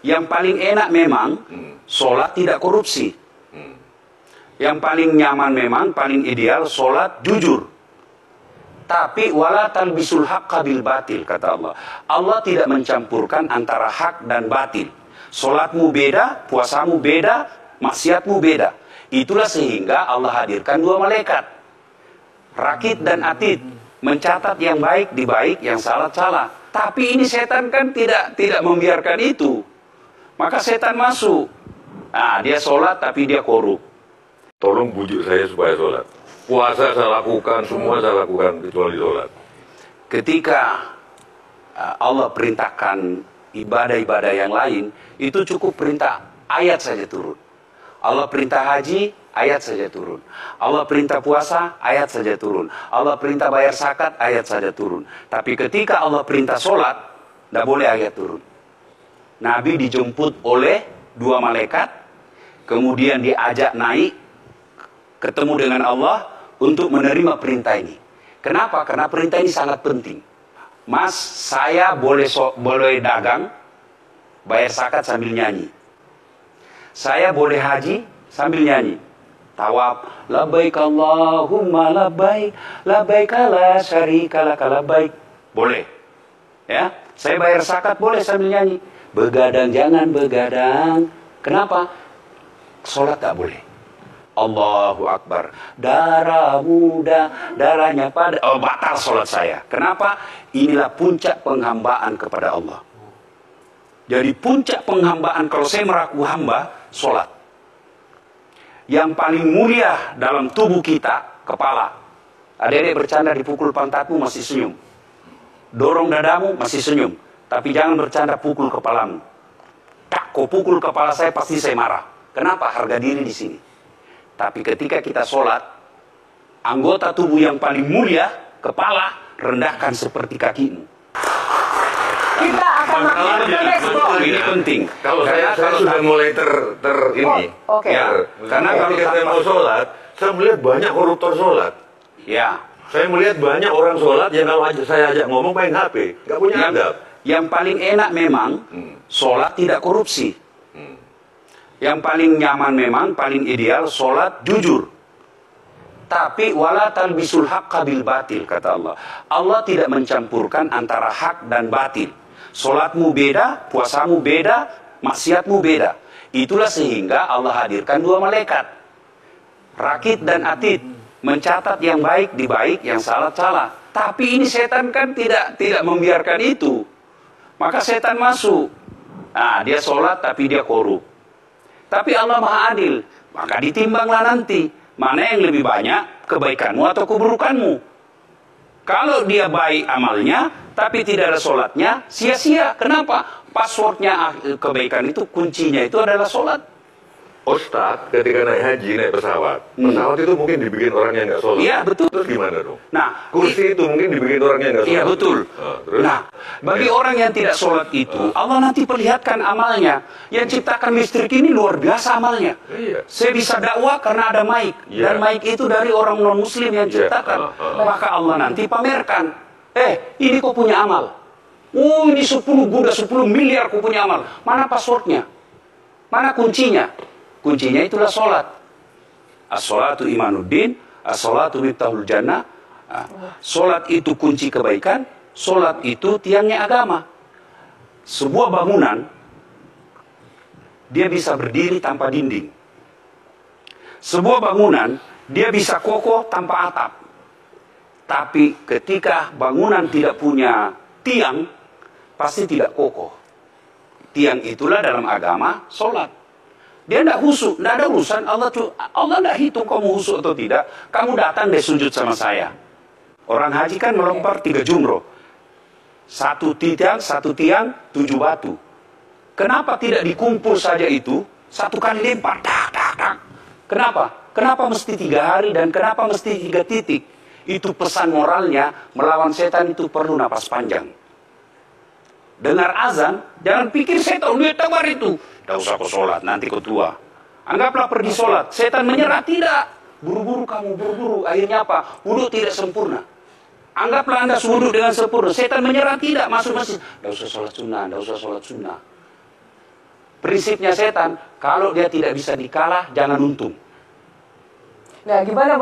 Yang paling enak memang sholat tidak korupsi. Yang paling nyaman memang, paling ideal sholat jujur. Tapi wala talbisul haqqa bil batil, kata Allah. Allah tidak mencampurkan antara hak dan batil. Sholatmu beda, puasamu beda, maksiatmu beda. Itulah sehingga Allah hadirkan dua malaikat, Rakid dan Atid, mencatat yang baik di baik, yang salah salah. Tapi ini setan kan tidak membiarkan itu. Maka setan masuk. Nah, dia sholat tapi dia korup. Tolong bujuk saya supaya sholat. Puasa saya lakukan, semua saya lakukan kecuali sholat. Ketika Allah perintahkan ibadah-ibadah yang lain, itu cukup perintah ayat saja turun. Allah perintah haji, ayat saja turun. Allah perintah puasa, ayat saja turun. Allah perintah bayar zakat, ayat saja turun. Tapi ketika Allah perintah sholat, tidak boleh ayat turun. Nabi dijemput oleh dua malaikat, kemudian diajak naik, ketemu dengan Allah untuk menerima perintah ini. Kenapa? Karena perintah ini sangat penting. Mas, saya boleh dagang, bayar zakat sambil nyanyi. Saya boleh haji sambil nyanyi. Tawaf, labbaik Allahumma labbaik, labbaik la syarika laka labbaik. Boleh. Ya, saya bayar zakat boleh sambil nyanyi. Begadang jangan begadang. Kenapa? Sholat tak boleh. Allahu Akbar. Darah muda, darahnya pada. Oh, batal sholat saya. Kenapa? Inilah puncak penghambaan kepada Allah. Jadi puncak penghambaan kalau saya meraku hamba, sholat. Yang paling mulia dalam tubuh kita, kepala. Adik-adik bercanda dipukul pantatmu masih senyum. Dorong dadamu masih senyum. Tapi jangan bercanda pukul kepalamu. Tak, kau pukul kepala saya pasti saya marah. Kenapa? Harga diri di sini. Tapi ketika kita sholat, anggota tubuh yang paling mulia, kepala, rendahkan seperti kakimu. Kita akan Ini penting. Kalau saya sudah mulai ini. Oke. Ya, karena kalau ketika saya mau sholat, saya melihat banyak koruptor sholat. Ya. Saya melihat banyak orang sholat yang kalau saya ajak ngomong main HP, nggak punya adab. Yang paling enak memang sholat tidak korupsi. Yang paling nyaman memang, paling ideal sholat jujur. Tapi wala talbisul haqqa bil batil, kata Allah. Allah tidak mencampurkan antara hak dan batil. Sholatmu beda, puasamu beda, maksiatmu beda. Itulah sehingga Allah hadirkan dua malaikat, Rakid dan Atid, mencatat yang baik di baik, yang salah salah. Tapi ini setan kan tidak membiarkan itu. Maka setan masuk. Nah, dia sholat tapi dia korup. Tapi Allah Maha Adil. Maka ditimbanglah nanti. Mana yang lebih banyak, kebaikanmu atau keburukanmu. Kalau dia baik amalnya, tapi tidak ada sholatnya, sia-sia. Kenapa? Passwordnya kebaikan itu, kuncinya itu adalah sholat. Ustadz, ketika naik haji, naik pesawat itu mungkin dibikin orang yang nggak sholat. Iya, betul. Terus gimana dong? Nah, kursi itu mungkin dibikin orang yang nggak sholat. Iya, betul. Terus? Nah, bagi orang yang tidak sholat itu, Allah nanti perlihatkan amalnya. Yang ciptakan listrik ini luar biasa amalnya. Iya. Saya bisa dakwah karena ada mic. Iya. Dan mic itu dari orang non-muslim yang ciptakan. Maka Allah nanti pamerkan. Ini kau punya amal. Oh, ini 10 miliar kau punya amal. Mana passwordnya? Mana kuncinya? Kuncinya itulah sholat. As-sholatu imanuddin, as-sholatu miftahul jannah. Sholat itu kunci kebaikan, sholat itu tiangnya agama. Sebuah bangunan, dia bisa berdiri tanpa dinding. Sebuah bangunan, dia bisa kokoh tanpa atap. Tapi ketika bangunan tidak punya tiang, pasti tidak kokoh. Tiang itulah dalam agama, sholat. Dia tidak husuk, tidak ada urusan. Allah tidak hitung kamu husuk atau tidak. Kamu datang deh sujud sama saya. Orang haji kan melempar 3 jumroh. 1 tiang, 7 batu. Kenapa tidak dikumpul saja itu? 1 kali lempar. Tak, tak, tak. Kenapa? Kenapa mesti 3 hari dan kenapa mesti 3 titik? Itu pesan moralnya, melawan setan itu perlu napas panjang. Dengar azan, jangan pikir setan, lihat tabar itu. Tidak usah kau sholat, nanti kau tua. Anggaplah pergi sholat, setan menyerah, tidak. Buru-buru kamu, buru-buru. Akhirnya apa? Wudhu tidak sempurna. Anggaplah Anda wudhu dengan sempurna. Setan menyerah, tidak. Masuk masjid. Tidak usah sholat sunnah, tidak usah sholat sunnah. Prinsipnya setan, kalau dia tidak bisa dikalah, jangan untung. Nah, gimana